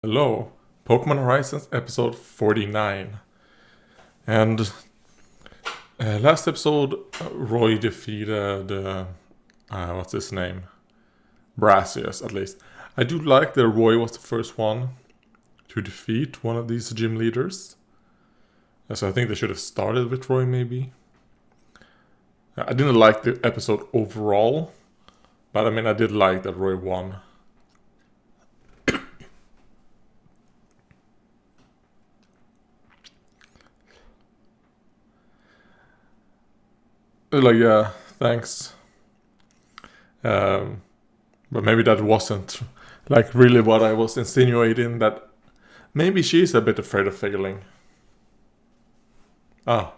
Hello, Pokemon Horizons episode 49. And last episode, Roy defeated, what's his name? Brassius, at least. I do like that Roy was the first one to defeat one of these gym leaders. So I think they should have started with Roy, maybe. I didn't like the episode overall, but I mean, I did like that Roy won. Like, yeah, thanks. But maybe that wasn't like really what I was insinuating, that maybe she's a bit afraid of failing. Ah.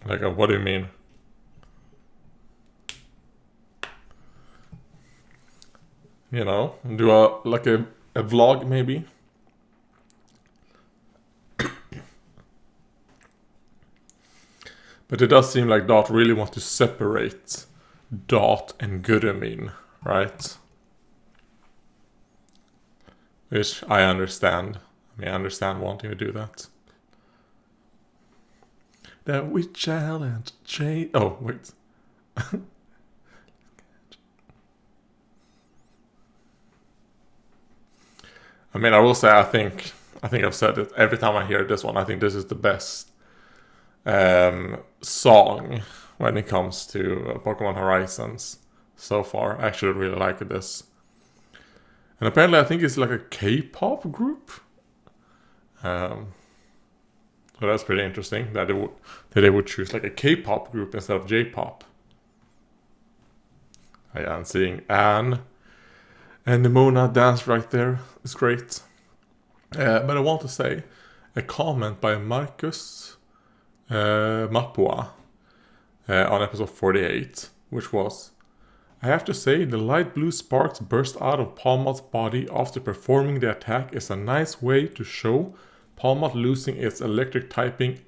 Like, what do you mean? You know, do a vlog maybe? But it does seem like Dot really wants to separate Dot and Goodamin, right? Which I understand. I understand wanting to do that. That we challenge change. Oh, wait. I will say, I think I've said it every time I hear this one. I think this is the best song when it comes to Pokemon Horizons so far. I actually really like this. And apparently I think it's like a K-pop group. So that's pretty interesting that they would choose like a K-pop group instead of J-pop. Yeah, I'm seeing Anne and Nimona dance right there. It's great. But I want to say a comment by Marcus Mapua on episode 48, which was, I have to say the light blue sparks burst out of Palmot's body after performing the attack is a nice way to show Palmot losing its electric typing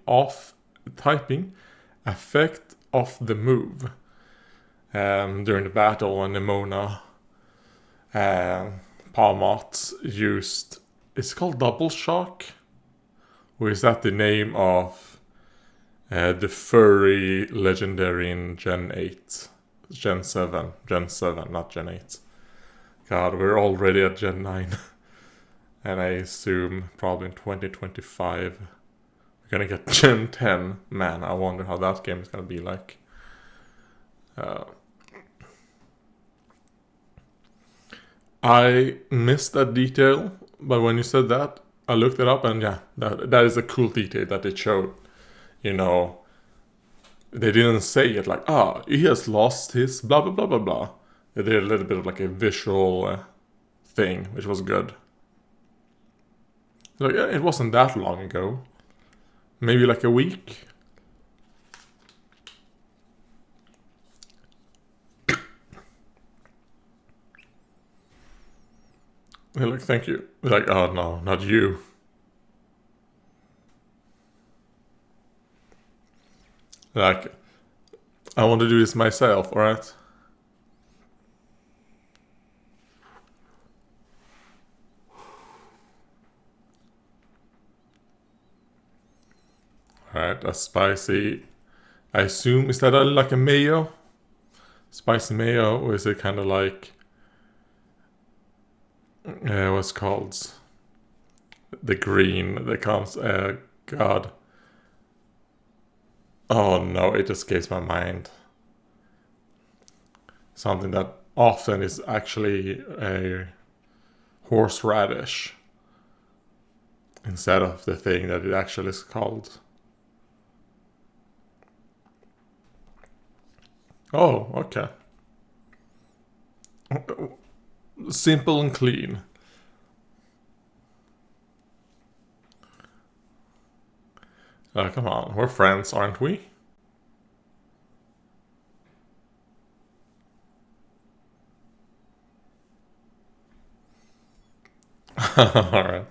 effect of the move. During the battle when Nimona Palmot used, it's called Double Shock, or is that the name of the furry legendary in Gen 8? Gen 7, not Gen 8. God, we're already at Gen 9. And I assume probably in 2025 we're gonna get Gen 10. Man, I wonder how that game is gonna be like. I missed that detail, but when you said that, I looked it up, and yeah, that is a cool detail that it showed. You know, they didn't say it like, he has lost his blah blah blah blah blah. They did a little bit of like a visual thing, which was good. So yeah, it wasn't that long ago. Maybe like a week. They're like, thank you. They're like, oh no, not you. Like, I want to do this myself, alright? Alright, a spicy. I assume, is that like a mayo? Spicy mayo, or is it kind of like what's called the green that comes? God. Oh no, it escapes my mind. Something that often is actually a horseradish instead of the thing that it actually is called. Oh, okay. Simple and clean. Come on, we're friends, aren't we? Alright.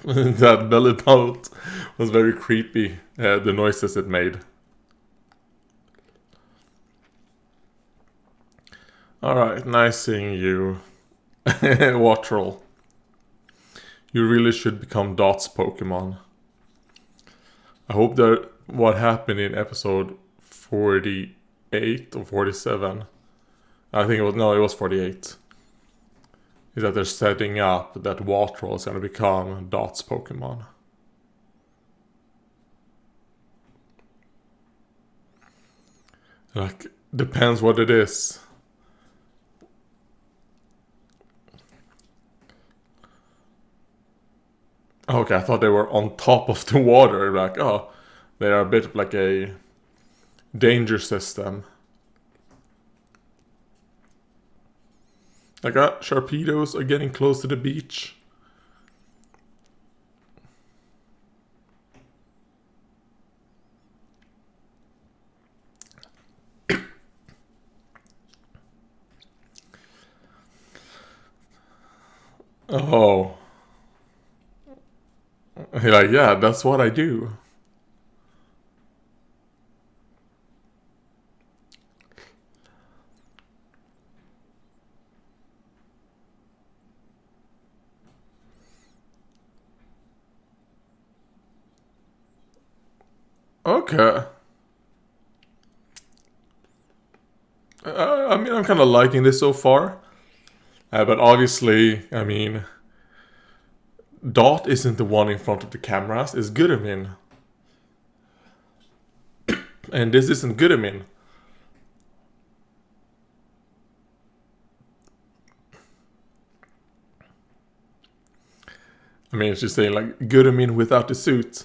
That belly belt was very creepy, the noises it made. Alright, nice seeing you. Watrel. You really should become Dot's Pokemon. I hope that what happened in episode 48 or 47, I think it was 48, is that they're setting up that Watrel is going to become Dot's Pokemon. Like, depends what it is. Okay, I thought they were on top of the water. Like, oh, they are a bit like a danger system. Like, Sharpedos are getting close to the beach. Oh. Like, yeah, that's what I do. Okay. I mean, I'm kind of liking this so far. But obviously, I mean, Dot isn't the one in front of the cameras, it's Goodamin. And this isn't Goodamin. I mean, she's saying like Goodamin without the suit.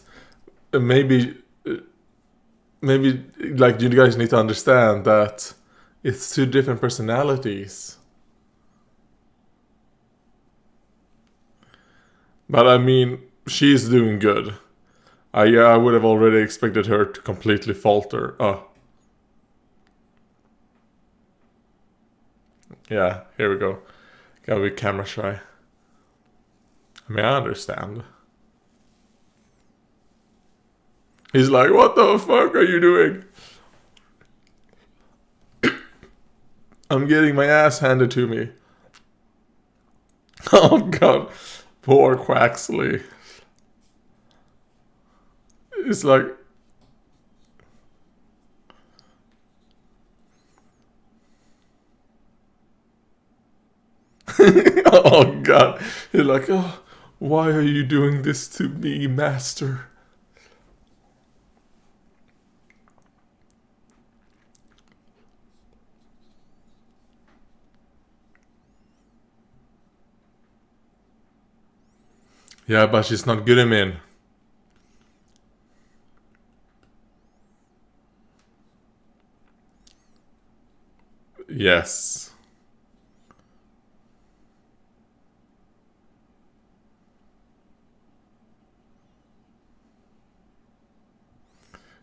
Maybe like you guys need to understand that it's two different personalities. But I mean, she's doing good. I would have already expected her to completely falter. Oh. Yeah, here we go. Gotta be camera shy. I mean, I understand. He's like, what the fuck are you doing? I'm getting my ass handed to me. Oh god. Poor Quaxley. It's like... oh god. He's like, oh, why are you doing this to me, master? Yeah, but she's not good at men. Yes.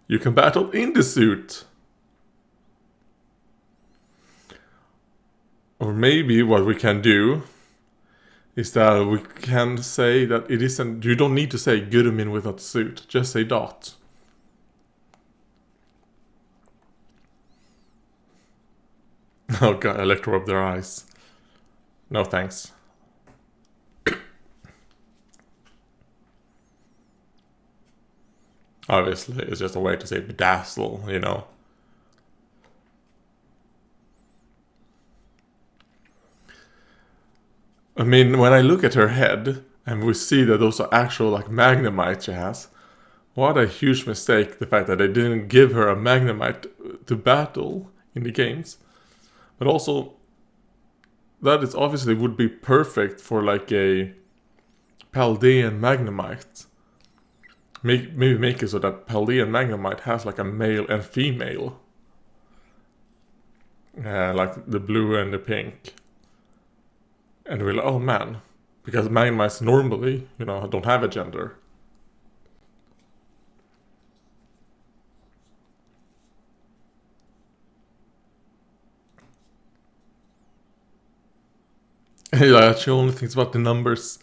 You can battle in the suit. Or maybe what we can do is that we can say that it isn't... You don't need to say Goodamin without the suit. Just say Dot. Oh god, Electro up their eyes. No thanks. Obviously, it's just a way to say bedazzle, you know. I mean, when I look at her head, and we see that those are actual, like, Magnemite she has, what a huge mistake, the fact that they didn't give her a Magnemite to battle in the games. But also, that is obviously would be perfect for, like, a Paldean Magnemite. Maybe make it so that Paldean Magnemite has, like, a male and female. Like the blue and the pink. And we're like, oh man, because Magnemites normally, you know, don't have a gender. Yeah, she only thinks about the numbers.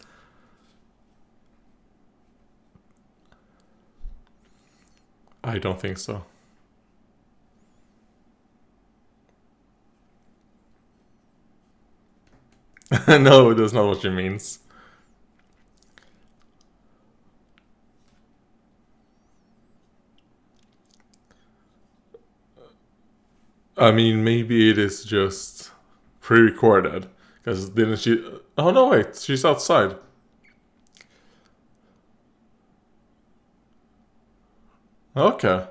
I don't think so. No, that's not what she means. I mean, maybe it is just pre-recorded. Because didn't she... Oh, no, wait. She's outside. Okay.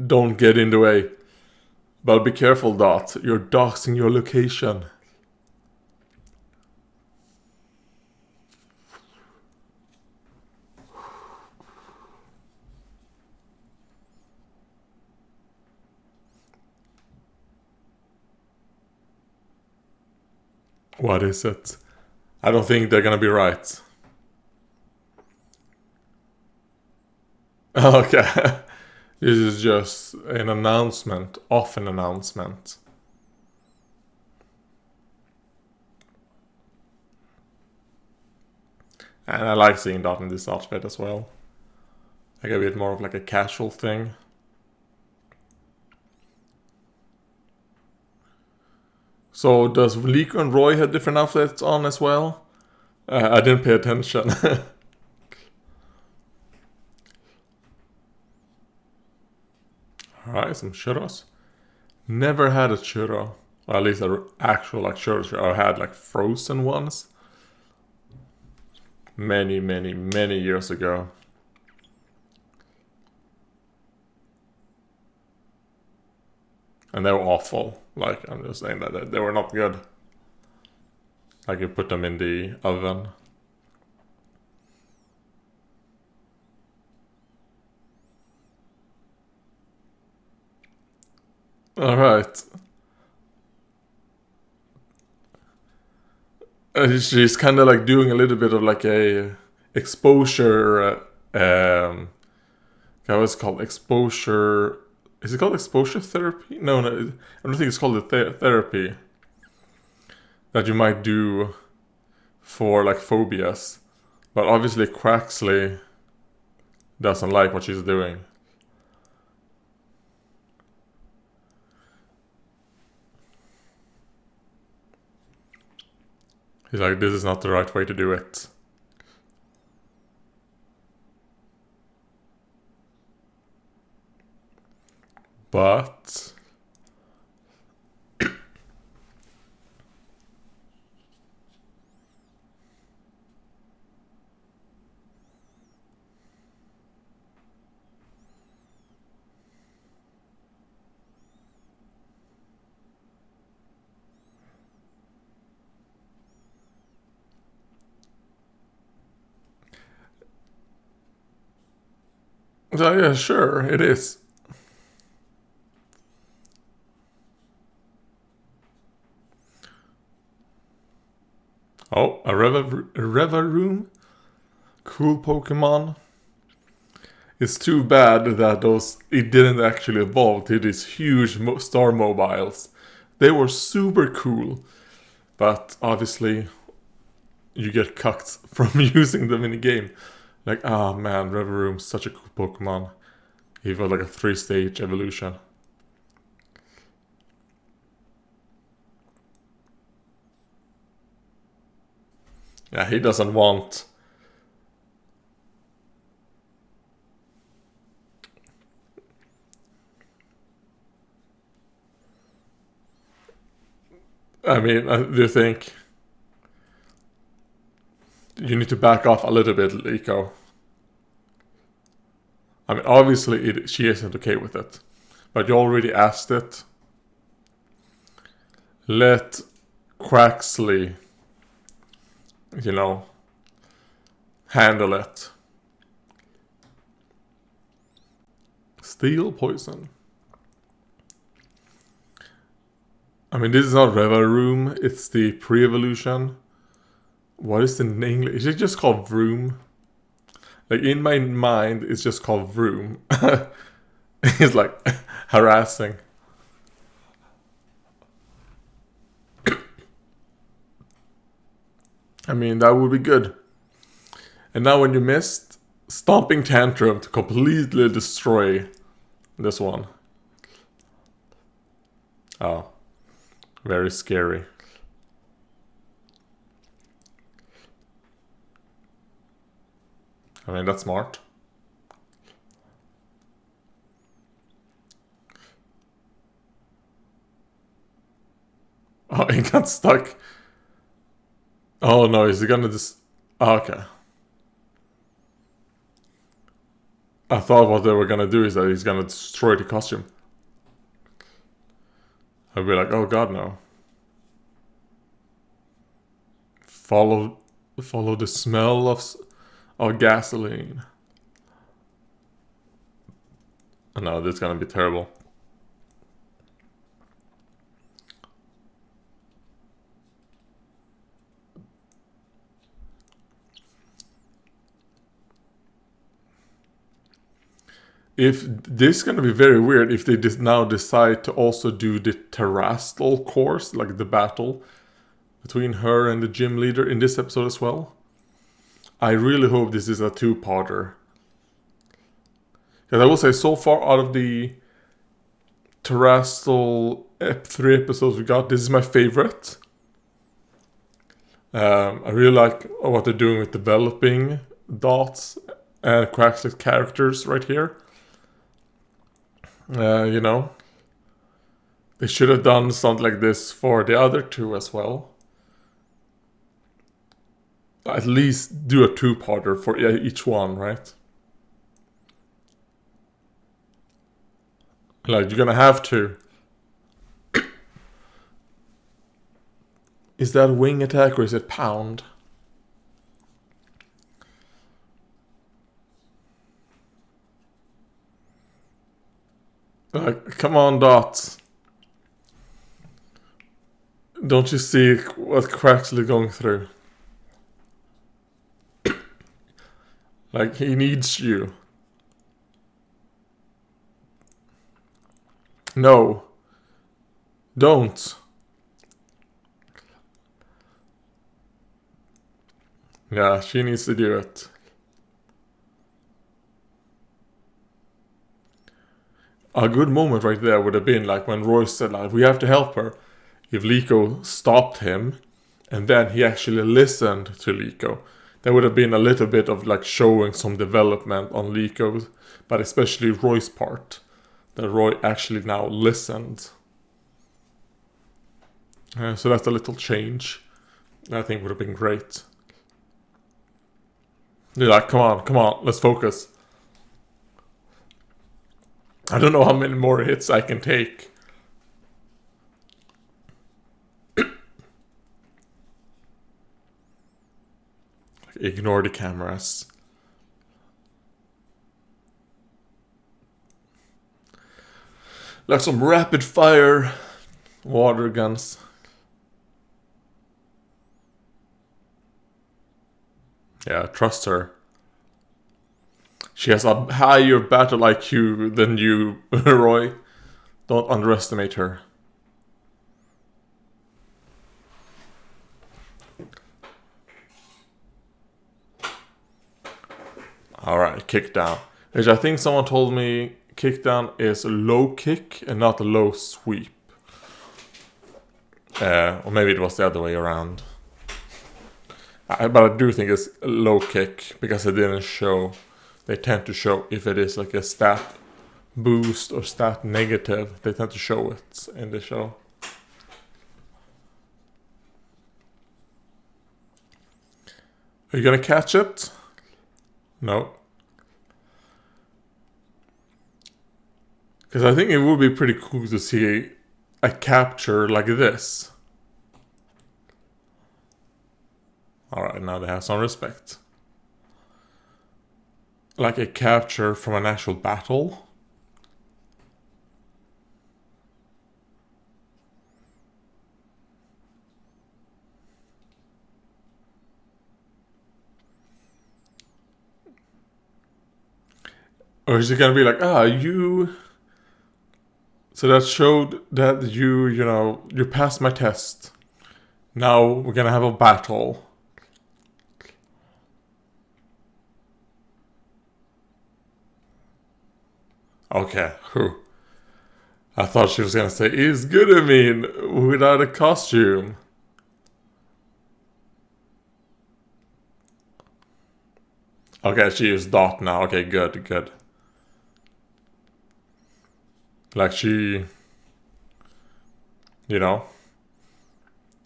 Don't get in the way. But be careful, Dot. You're doxing your location. What is it? I don't think they're gonna be right. Okay. This is just an announcement of an announcement. And I like seeing that in this outfit as well. Like a bit more of like a casual thing. So does Liko and Roy have different outfits on as well? I didn't pay attention. Alright, some churros. Never had a churro. Or at least an actual like churros. I had like frozen ones. Many, many, many years ago. And they were awful. Like, I'm just saying that they were not good. Like, you put them in the oven. Alright. She's kind of like doing a little bit of like a exposure. What's it called? Exposure. Is it called exposure therapy? No, I don't think it's called a therapy that you might do for like phobias. But obviously, Quaxley doesn't like what she's doing. He's like, this is not the right way to do it. But... So yeah, sure, it is. Oh, a Reva room? Cool Pokemon. It's too bad that it didn't actually evolve to these huge star mobiles. They were super cool, but obviously you get cucked from using them in the game. Like, ah man, Reveroom's such a cool Pokemon. He was like a 3-stage evolution. Yeah, he doesn't want... I mean, do you think... You need to back off a little bit, Liko. I mean, obviously she isn't okay with it. But you already asked it. Let Quaxley, handle it. Steel poison. I mean, this is not Revaroom, it's the pre-evolution. What is the name? Is it just called Vroom? Like, in my mind, it's just called Vroom. It's like harassing. I mean, that would be good. And now when you missed, Stomping Tantrum to completely destroy this one. Oh, very scary. I mean, that's smart. Oh, he got stuck. Oh no, is he gonna just... Oh, okay. I thought what they were gonna do is that he's gonna destroy the costume. I'd be like, oh god, no. Follow the smell of gasoline. Oh, no, this is gonna be terrible. If this is gonna be very weird if they now decide to also do the terrestrial course, like the battle between her and the gym leader in this episode as well. I really hope this is a two-parter. Because I will say, so far out of the terrestrial 3 episodes we got, this is my favorite. I really like what they're doing with developing Dots and Quack's characters right here. You know, they should have done something like this for the other 2 as well. At least do a two-parter for each one, right? Like, you're gonna have to. Is that wing attack or is it pound? Like, come on, Dots. Don't you see what Craxley going through? Like, he needs you. No. Don't. Yeah, she needs to do it. A good moment right there would have been like when Royce said, like, we have to help her. If Liko stopped him and then he actually listened to Liko. There would have been a little bit of like showing some development on Liko, but especially Roy's part. That Roy actually now listened. So that's a little change. I think would have been great. You're like, come on, let's focus. I don't know how many more hits I can take. Ignore the cameras. Like some rapid fire water guns. Yeah, trust her. She has a higher battle IQ than you, Roy. Don't underestimate her. Alright, kick down. Which I think someone told me kick down is a low kick and not a low sweep. Or maybe it was the other way around. But I do think it's a low kick because it didn't show. They tend to show if it is like a stat boost or stat negative. They tend to show it in the show. Are you gonna catch it? No. Because I think it would be pretty cool to see a capture like this. Alright, now they have some respect. Like a capture from an actual battle. Or is it gonna be like, you... So that showed that you passed my test. Now we're gonna have a battle. Okay, whew. I thought she was gonna say, he's good at me without a costume. Okay, she is Dot now. Okay, good, good. Like she, you know,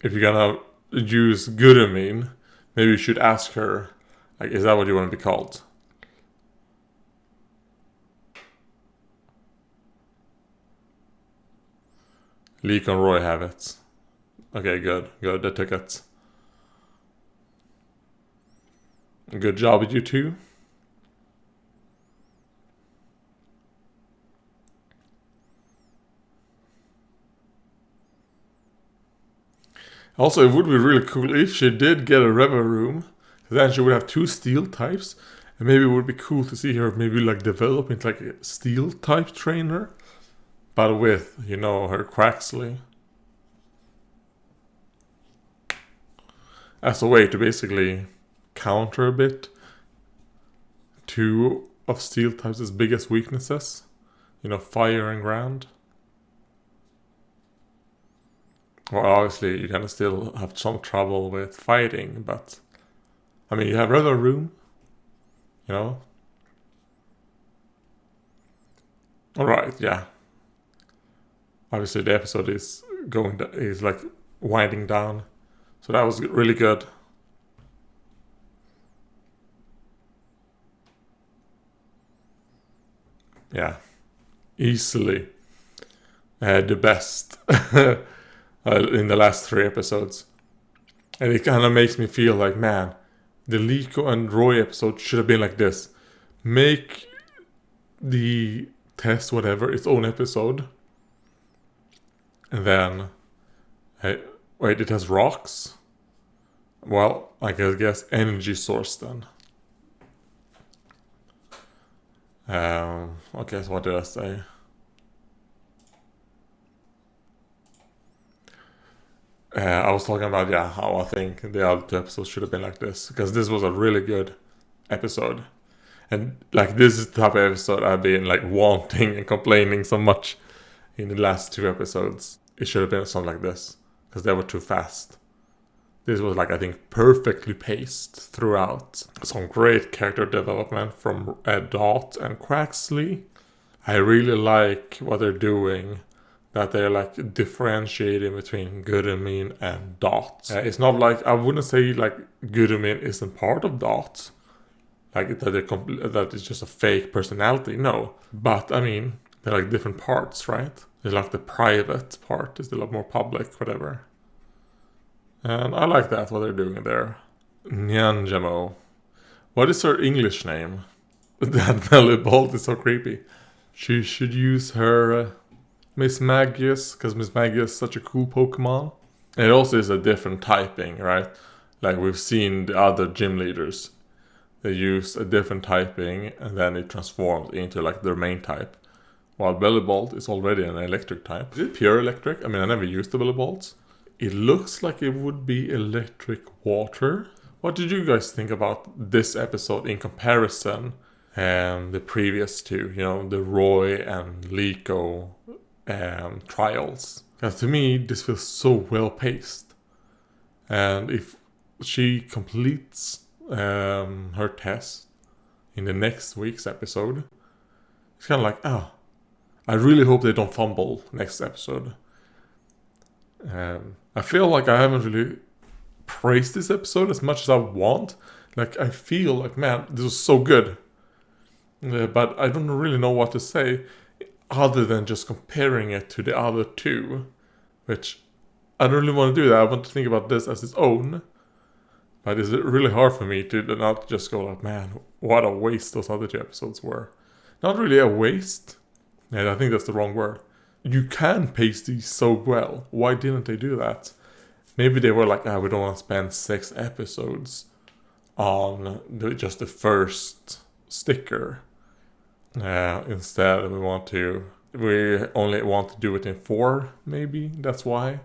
if you're gonna use Gudamine, maybe you should ask her, like, is that what you want to be called? Leek and Roy have it. Okay, good, good. They took it. Good job, you two. Also, it would be really cool if she did get a Revo room. Then she would have 2 steel types. And maybe it would be cool to see her maybe like develop into like a steel type trainer. But with, you know, her Quaxley. As a way to basically counter a bit 2 of steel types' biggest weaknesses. You know, fire and ground. Well, obviously, you're gonna still have some trouble with fighting, but I mean, you have rather room, you know. All right, yeah. Obviously, the episode is is like winding down, so that was really good. Yeah, easily the best in the last 3 episodes. And it kind of makes me feel like, man, the Liko and Roy episode should have been like this. Make the test, whatever, its own episode. And then, hey, wait, it has rocks? Well, I guess energy source then. Okay, so what did I say? I was talking about, yeah, how I think the other 2 episodes should have been like this. Because this was a really good episode. And like this is the type of episode I've been like wanting and complaining so much in the last 2 episodes. It should have been something like this. Because they were too fast. This was like, I think, perfectly paced throughout. Some great character development from Dot and Quaxley. I really like what they're doing. That they're like differentiating between Gudamine and Dot. It's not like, I wouldn't say like Gudamine isn't part of Dot. Like that it's just a fake personality. No. But I mean, they're like different parts, right? There's like the private part is a lot more public, whatever. And I like that, what they're doing there. Nyanjamo. What is her English name? That belly bolt is so creepy. She should use her Miss Magius, because Miss Magius is such a cool Pokemon. And it also is a different typing, right? Like we've seen the other gym leaders. They use a different typing and then it transforms into like their main type. While Bellibolt is already an electric type. Is it pure electric? I mean, I never used the Bellibolts. It looks like it would be electric water. What did you guys think about this episode in comparison the previous 2? You know, the Roy and Liko trials. Because to me, this feels so well paced. And if she completes her test in the next week's episode, it's kind of like, I really hope they don't fumble next episode. I feel like I haven't really praised this episode as much as I want. Like, I feel like, man, this was so good. But I don't really know what to say other than just comparing it to the other 2. Which, I don't really want to do that. I want to think about this as its own. But it's really hard for me to not just go like, man, what a waste those other 2 episodes were. Not really a waste. And I think that's the wrong word. You can pace these so well. Why didn't they do that? Maybe they were like, we don't want to spend 6 episodes on just the first sticker. Instead, we only want to do it in 4, maybe. That's why.